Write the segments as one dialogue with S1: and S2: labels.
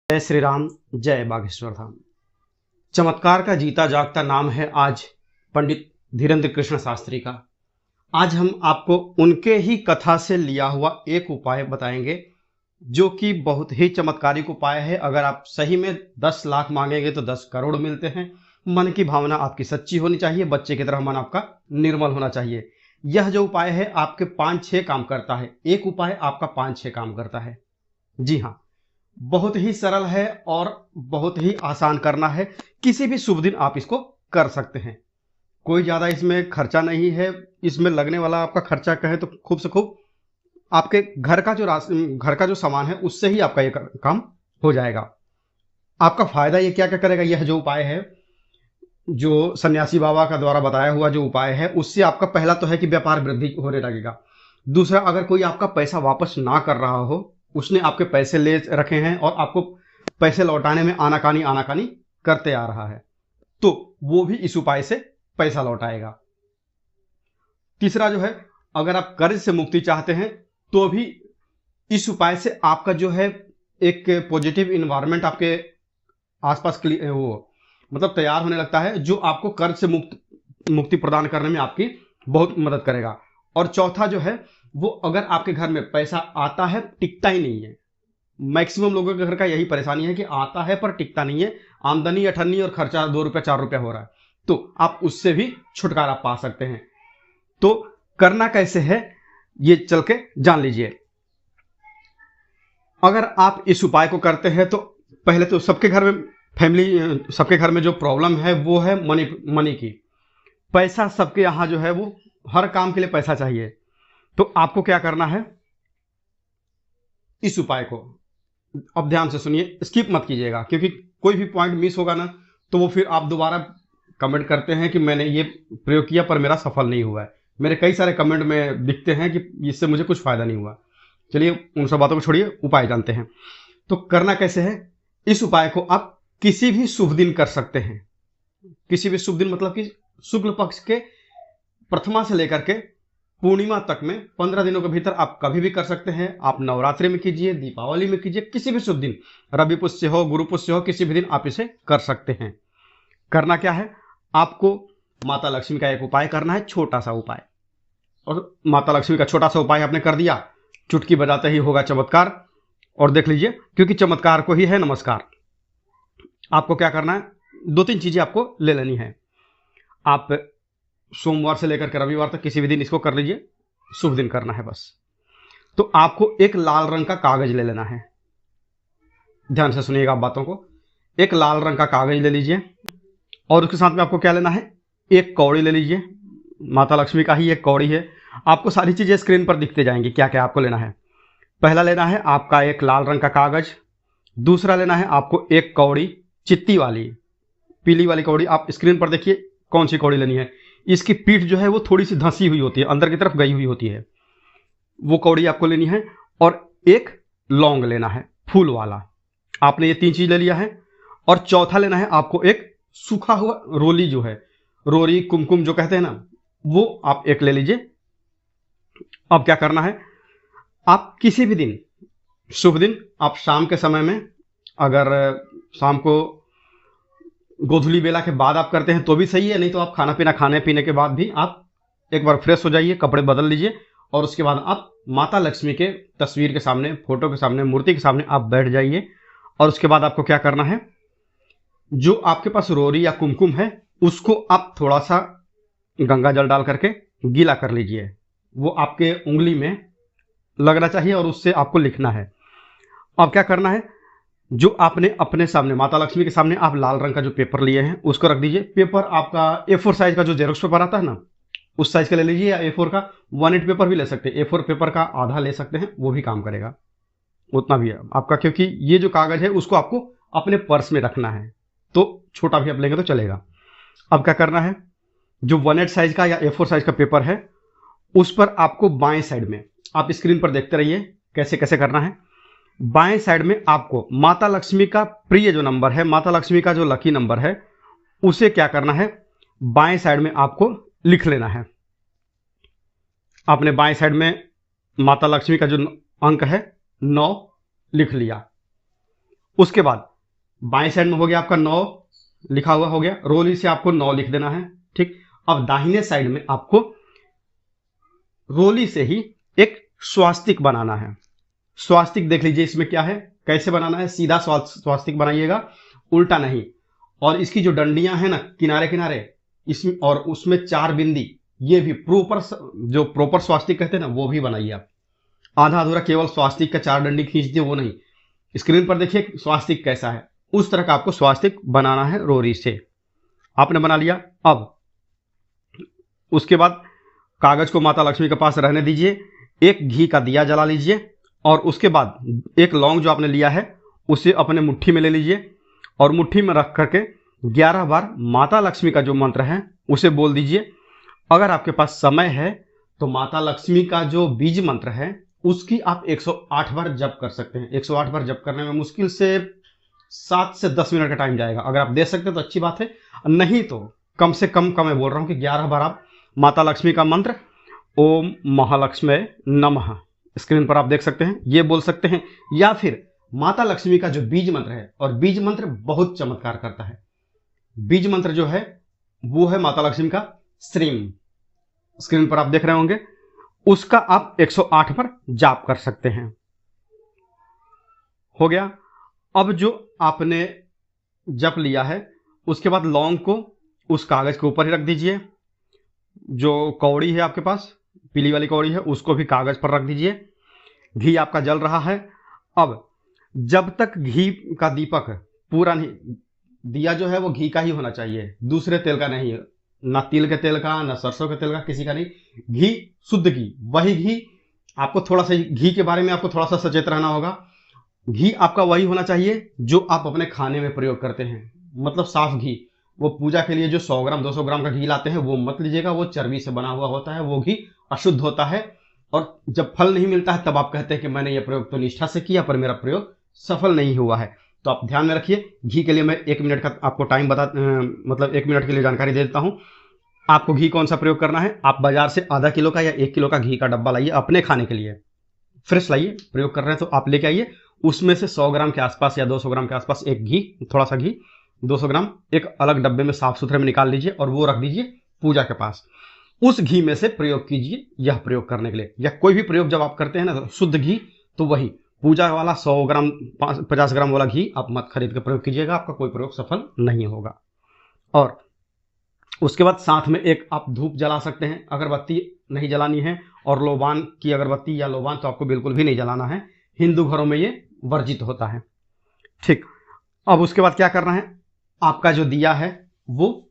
S1: जय श्री राम, जय बागेश्वर धाम। चमत्कार का जीता जागता नाम है आज पंडित धीरेन्द्र कृष्ण शास्त्री का। आज हम आपको उनके ही कथा से लिया हुआ एक उपाय बताएंगे जो कि बहुत ही चमत्कारिक उपाय है। अगर आप सही में 10 लाख मांगेंगे तो 10 करोड़ मिलते हैं। मन की भावना आपकी सच्ची होनी चाहिए, बच्चे की तरह मन आपका निर्मल होना चाहिए। यह जो उपाय है आपके 5-6 काम करता है। एक उपाय आपका 5-6 काम करता है। जी हाँ, बहुत ही सरल है और बहुत ही आसान करना है। किसी भी शुभ दिन आप इसको कर सकते हैं। कोई ज़्यादा इसमें खर्चा नहीं है। इसमें लगने वाला आपका खर्चा कहे तो खूब से खूब आपके घर का जो सामान है उससे ही आपका ये काम हो जाएगा। आपका फायदा ये क्या क्या करेगा, यह जो उपाय है, जो सन्यासी बाबा का द्वारा बताया हुआ जो उपाय है, उससे आपका पहला तो है कि व्यापार वृद्धि होने लगेगा। दूसरा, अगर कोई आपका पैसा वापस ना कर रहा हो, उसने आपके पैसे ले रखे हैं और आपको पैसे लौटाने में आनाकानी करते आ रहा है, तो वो भी इस उपाय से पैसा लौटाएगा। तीसरा जो है, अगर आप कर्ज से मुक्ति चाहते हैं तो भी इस उपाय से आपका जो है एक पॉजिटिव इन्वायरमेंट आपके आसपास वो मतलब तैयार होने लगता है, जो आपको कर्ज से मुक्ति प्रदान करने में आपकी बहुत मदद करेगा। और चौथा जो है, वो अगर आपके घर में पैसा आता है, टिकता ही नहीं है। मैक्सिमम लोगों के घर का यही परेशानी है कि आता है पर टिकता नहीं है, आमदनी अठन्नी और खर्चा 2 रुपया 4 रुपया हो रहा है, तो आप उससे भी छुटकारा पा सकते हैं। तो करना कैसे है ये चल के जान लीजिए। अगर आप इस उपाय को करते हैं तो पहले तो सबके घर में जो प्रॉब्लम है वो है मनी की। पैसा सबके यहाँ जो है वो हर काम के लिए पैसा चाहिए। तो आपको क्या करना है, इस उपाय को अब ध्यान से सुनिए, स्किप मत कीजिएगा, क्योंकि कोई भी पॉइंट मिस होगा ना तो वो फिर आप दोबारा कमेंट करते हैं कि मैंने ये प्रयोग किया पर मेरा सफल नहीं हुआ है। मेरे कई सारे कमेंट में दिखते हैं कि इससे मुझे कुछ फायदा नहीं हुआ। चलिए उन सब बातों को छोड़िए, उपाय जानते हैं। तो करना कैसे है, इस उपाय को आप किसी भी शुभ दिन कर सकते हैं। किसी भी शुभ दिन मतलब कि शुक्ल पक्ष के प्रथमा से लेकर के पूर्णिमा तक में 15 दिनों के भीतर आप कभी भी कर सकते हैं। आप नवरात्रि में कीजिए, दीपावली में कीजिए, किसी भी शुभ दिन, रवि पुष्य हो, गुरु पुष्य हो, किसी भी दिन आप इसे कर सकते हैं। करना क्या है, आपको माता लक्ष्मी का एक उपाय करना है, छोटा सा उपाय। और माता लक्ष्मी का छोटा सा उपाय आपने कर दिया, चुटकी बजाते ही होगा चमत्कार। और देख लीजिए, क्योंकि चमत्कार को ही है नमस्कार। आपको क्या करना है, 2-3 चीजें आपको ले लेनी है। आप सोमवार से लेकर के रविवार तक किसी भी दिन इसको कर लीजिए, शुभ दिन करना है बस। तो आपको एक लाल रंग का कागज ले लेना है। ध्यान से सुनिएगा आप बातों को। एक लाल रंग का कागज ले लीजिए और उसके साथ में आपको क्या लेना है, एक कौड़ी ले लीजिए। माता लक्ष्मी का ही एक कौड़ी है। आपको सारी चीजें स्क्रीन पर दिखते जाएंगी क्या क्या आपको लेना है। पहला लेना है आपका एक लाल रंग का कागज। दूसरा लेना है आपको एक कौड़ी, चित्ती वाली, पीली वाली कौड़ी। आप स्क्रीन पर देखिए कौन सी कौड़ी लेनी है। इसकी पीठ जो है वो थोड़ी सी धंसी हुई होती है, अंदर की तरफ गई हुई होती है, वो कौड़ी आपको लेनी है। और एक लौंग लेना है, फूल वाला। आपने ये 3 चीज ले लिया है। और चौथा लेना है आपको एक सूखा हुआ रोली, जो है रोरी कुमकुम जो कहते हैं ना, वो आप एक ले लीजिए। अब क्या करना है, आप किसी भी दिन, शुभ दिन, आप शाम के समय में, अगर शाम को गोधूली बेला के बाद आप करते हैं तो भी सही है, नहीं तो आप खाने पीने के बाद भी आप एक बार फ्रेश हो जाइए, कपड़े बदल लीजिए और उसके बाद आप माता लक्ष्मी के तस्वीर के सामने, फोटो के सामने, मूर्ति के सामने आप बैठ जाइए। और उसके बाद आपको क्या करना है, जो आपके पास रोरी या कुमकुम है उसको आप थोड़ा सा गंगा जल डाल करके गीला कर लीजिए। वो आपके उंगली में लगना चाहिए और उससे आपको लिखना है। अब क्या करना है, जो आपने अपने सामने माता लक्ष्मी के सामने आप लाल रंग का जो पेपर लिए हैं उसको रख दीजिए। पेपर आपका A4 साइज का जो जेरोक्स पेपर आता है ना, उस साइज का ले लीजिए, या A4 का 1/8 पेपर भी ले सकते हैं। A4 पेपर का आधा ले सकते हैं, वो भी काम करेगा, उतना भी है आपका। क्योंकि ये जो कागज है उसको आपको अपने पर्स में रखना है, तो छोटा भी आप लेंगे तो चलेगा। अब क्या करना है, जो 1/8 साइज का या A4 साइज का पेपर है उस पर आपको बाएं साइड में, आप स्क्रीन पर देखते रहिए कैसे कैसे करना है। बाएं साइड में आपको माता लक्ष्मी का प्रिय जो नंबर है, माता लक्ष्मी का जो लकी नंबर है, उसे क्या करना है, बाएं साइड में आपको लिख लेना है। आपने बाएं साइड में माता लक्ष्मी का जो अंक है 9 लिख लिया। उसके बाद बाएं साइड में हो गया आपका 9 लिखा हुआ हो गया, रोली से आपको 9 लिख देना है। ठीक, अब दाहिने साइड में आपको रोली से ही एक स्वास्तिक बनाना है। स्वास्तिक देख लीजिए इसमें क्या है, कैसे बनाना है, सीधा स्वास्तिक बनाइएगा, उल्टा नहीं। और इसकी जो डंडियां हैं ना किनारे किनारे, इसमें और उसमें 4 बिंदी, ये भी जो प्रॉपर स्वास्तिक कहते हैं ना वो भी बनाइए आप। आधा अधूरा केवल स्वास्तिक का 4 डंडी खींच दिए वो नहीं। स्क्रीन पर देखिए स्वास्तिक कैसा है, उस तरह का आपको स्वास्तिक बनाना है रोरी से। आपने बना लिया। अब उसके बाद कागज को माता लक्ष्मी के पास रहने दीजिए, एक घी का दिया जला लीजिए और उसके बाद एक लौंग जो आपने लिया है उसे अपने मुट्ठी में ले लीजिए और मुट्ठी में रख करके 11 बार माता लक्ष्मी का जो मंत्र है उसे बोल दीजिए। अगर आपके पास समय है तो माता लक्ष्मी का जो बीज मंत्र है उसकी आप 108 बार जप कर सकते हैं। 108 बार जप करने में मुश्किल से 7 से 10 मिनट का टाइम जाएगा। अगर आप दे सकते हैं तो अच्छी बात है, नहीं तो कम से कम का मैं बोल रहा हूं कि 11 बार आप माता लक्ष्मी का मंत्र ओम महालक्ष्मी नमः, स्क्रीन पर आप देख सकते हैं, ये बोल सकते हैं। या फिर माता लक्ष्मी का जो बीज मंत्र है, और बीज मंत्र बहुत चमत्कार करता है। बीज मंत्र जो है वो है माता लक्ष्मी का श्रीम, स्क्रीन पर आप देख रहे होंगे, उसका आप 108 पर जाप कर सकते हैं। हो गया। अब जो आपने जप लिया है उसके बाद लौंग को उस कागज के ऊपर ही रख दीजिए। जो कौड़ी है आपके पास, पीली वाली कौड़ी है, उसको भी कागज पर रख दीजिए। घी आपका जल रहा है। अब जब तक घी का दीपक पूरा नहीं, दिया जो है वो घी का ही होना चाहिए, दूसरे तेल का नहीं, ना तिल के तेल का, ना सरसों के तेल का, किसी का नहीं, घी, शुद्ध घी, वही घी। आपको थोड़ा सा घी के बारे में आपको थोड़ा सा सचेत रहना होगा। घी आपका वही होना चाहिए जो आप अपने खाने में प्रयोग करते हैं, मतलब साफ घी। वो पूजा के लिए जो 100 ग्राम 200 ग्राम का घी लाते हैं वो मत लीजिएगा, वो चर्बी से बना हुआ होता है, वो घी अशुद्ध होता है। और जब फल नहीं मिलता है तब आप कहते हैं कि मैंने ये प्रयोग तो निष्ठा से किया पर मेरा प्रयोग सफल नहीं हुआ है। तो आप ध्यान में रखिए। घी के लिए मैं 1 मिनट का आपको टाइम मतलब 1 मिनट के लिए जानकारी दे देता हूँ। आपको घी कौन सा प्रयोग करना है, आप बाजार से आधा किलो का या 1 किलो का घी का डब्बा लाइए, अपने खाने के लिए फ्रेश लाइए। प्रयोग कर रहे हैं तो आप लेके आइए, उसमें से 100 ग्राम के आसपास या 200 ग्राम के आसपास एक घी, थोड़ा सा घी 200 ग्राम एक अलग डब्बे में साफ सुथरे में निकाल लीजिए और वो रख दीजिए पूजा के पास। उस घी में से प्रयोग कीजिए यह प्रयोग करने के लिए, या कोई भी प्रयोग जब आप करते हैं ना तो शुद्ध घी, तो वही पूजा वाला 100 ग्राम 50 ग्राम वाला घी आप मत खरीद के प्रयोग कीजिएगा, आपका कोई प्रयोग सफल नहीं होगा। और उसके बाद साथ में एक आप धूप जला सकते हैं, अगरबत्ती नहीं जलानी है, और लोबान की अगरबत्ती या लोबान तो आपको बिल्कुल भी नहीं जलाना है, हिंदू घरों में ये वर्जित होता है। ठीक, अब उसके बाद क्या करना है, आपका जो दिया है वो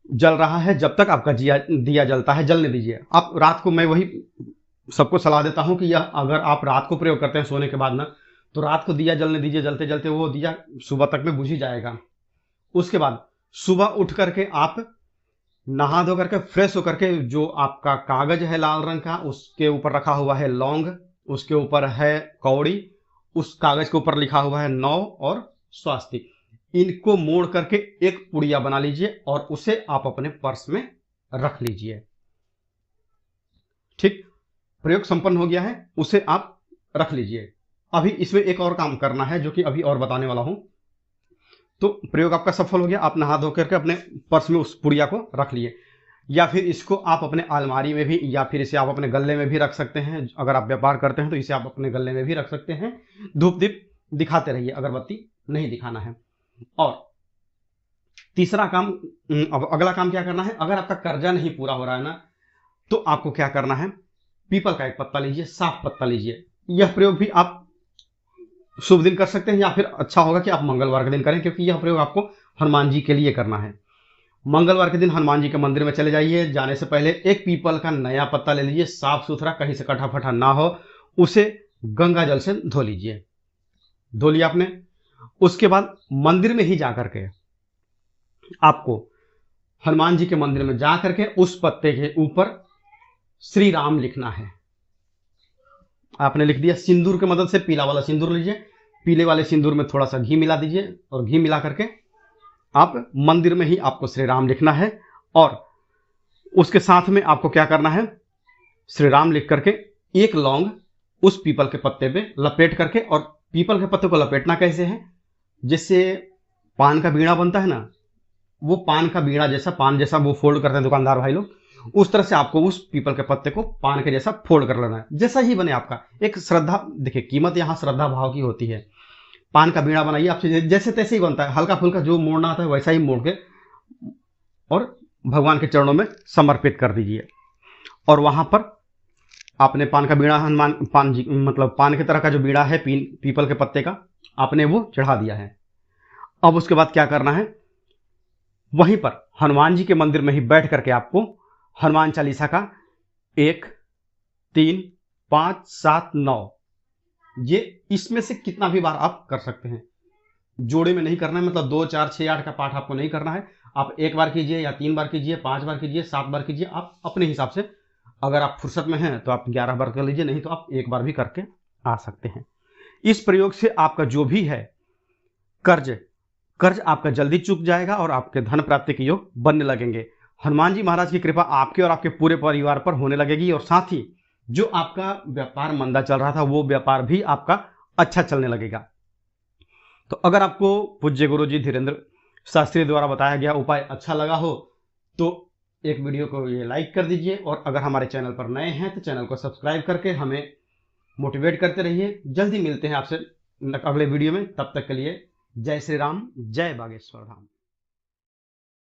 S1: जल रहा है, जब तक आपका दिया जलता है जलने दीजिए। आप रात को, मैं वही सबको सलाह देता हूं कि यह अगर आप रात को प्रयोग करते हैं सोने के बाद ना, तो रात को दिया जलने दीजिए, जलते जलते वो दिया सुबह तक में बुझ ही जाएगा। उसके बाद सुबह उठ करके आप नहा धो करके फ्रेश होकर के जो आपका कागज है लाल रंग का, उसके ऊपर रखा हुआ है लौंग, उसके ऊपर है कौड़ी, उस कागज के ऊपर लिखा हुआ है 9 और स्वास्तिक, इनको मोड़ करके एक पुड़िया बना लीजिए और उसे आप अपने पर्स में रख लीजिए। ठीक, प्रयोग संपन्न हो गया है, उसे आप रख लीजिए। अभी इसमें एक और काम करना है जो कि अभी और बताने वाला हूं। तो प्रयोग आपका सफल हो गया, आप नहा धो करके अपने पर्स में उस पुड़िया को रख लिए, या फिर इसको आप अपने अलमारी में भी, या फिर इसे आप अपने गले में भी रख सकते हैं। अगर आप व्यापार करते हैं तो इसे आप अपने गले में भी रख सकते हैं। धूप दीप दिखाते रहिए, अगरबत्ती नहीं दिखाना है। और तीसरा काम, अब अगला काम क्या करना है, अगर आपका कर्जा नहीं पूरा हो रहा है ना, तो आपको क्या करना है, पीपल का एक पत्ता लीजिए, साफ पत्ता लीजिए। यह प्रयोग भी आप शुभ दिन कर सकते हैं, या फिर अच्छा होगा कि आप मंगलवार के दिन करें, क्योंकि यह प्रयोग आपको हनुमान जी के लिए करना है। मंगलवार के दिन हनुमान जी के मंदिर में चले जाइए, जाने से पहले एक पीपल का नया पत्ता ले लीजिए, साफ सुथरा, कहीं से कटा फटा ना हो, उसे गंगा जल से धो लीजिए। धो लिया आपने, उसके बाद मंदिर में ही जाकर के आपको हनुमान जी के मंदिर में जाकर के उस पत्ते के ऊपर श्री राम लिखना है। आपने लिख दिया, सिंदूर की मदद से पीला वाला सिंदूर लीजिए, पीले वाले सिंदूर में थोड़ा सा घी मिला दीजिए, और घी मिला करके आप मंदिर में ही आपको श्री राम लिखना है। और उसके साथ में आपको क्या करना है, श्री राम लिख करके एक लौंग उस पीपल के पत्ते पे लपेट करके और पीपल के पत्ते को लपेटना कैसे है, जिससे पान का बीड़ा बनता है ना, वो पान का बीड़ा जैसा, पान जैसा वो फोल्ड करते हैं दुकानदार भाई लोग, उस तरह से आपको उस पीपल के पत्ते को पान के जैसा फोल्ड कर लेना है, जैसा ही बने आपका। एक श्रद्धा, देखिए कीमत यहाँ श्रद्धा भाव की होती है। पान का बीड़ा बनाइए, आपसे जैसे तैसे ही बनता है, हल्का फुल्का जो मोड़ना आता है वैसा ही मोड़ के और भगवान के चरणों में समर्पित कर दीजिए। और वहां पर आपने पान का बीड़ा, हनुमान पान जी मतलब पान की तरह का जो बीड़ा है पीपल के पत्ते का, आपने वो चढ़ा दिया है। अब उसके बाद क्या करना है, वहीं पर हनुमान जी के मंदिर में ही बैठ करके आपको हनुमान चालीसा का 1, 3, 5, 7, 9, ये इसमें से कितना भी बार आप कर सकते हैं। जोड़े में नहीं करना है, मतलब 2, 4, 6, 8 का पाठ आपको नहीं करना है। आप 1 बार कीजिए या 3 बार कीजिए, 5 बार कीजिए, 7 बार कीजिए, आप अपने हिसाब से। अगर आप फुर्सत में हैं तो आप 11 बार कर लीजिए, नहीं तो आप 1 बार भी करके आ सकते हैं। इस प्रयोग से आपका जो भी है कर्ज आपका जल्दी चुक जाएगा और आपके धन प्राप्ति के योग बनने लगेंगे। हनुमान जी महाराज की कृपा आपके और आपके पूरे परिवार पर होने लगेगी, और साथ ही जो आपका व्यापार मंदा चल रहा था वो व्यापार भी आपका अच्छा चलने लगेगा। तो अगर आपको पूज्य गुरु जी धीरेन्द्र शास्त्री द्वारा बताया गया उपाय अच्छा लगा हो तो एक वीडियो को ये लाइक कर दीजिए, और अगर हमारे चैनल पर नए हैं तो चैनल को सब्सक्राइब करके हमें मोटिवेट करते रहिए। जल्दी मिलते हैं आपसे अगले वीडियो में, तब तक के लिए जय श्री राम, जय बागेश्वर धाम।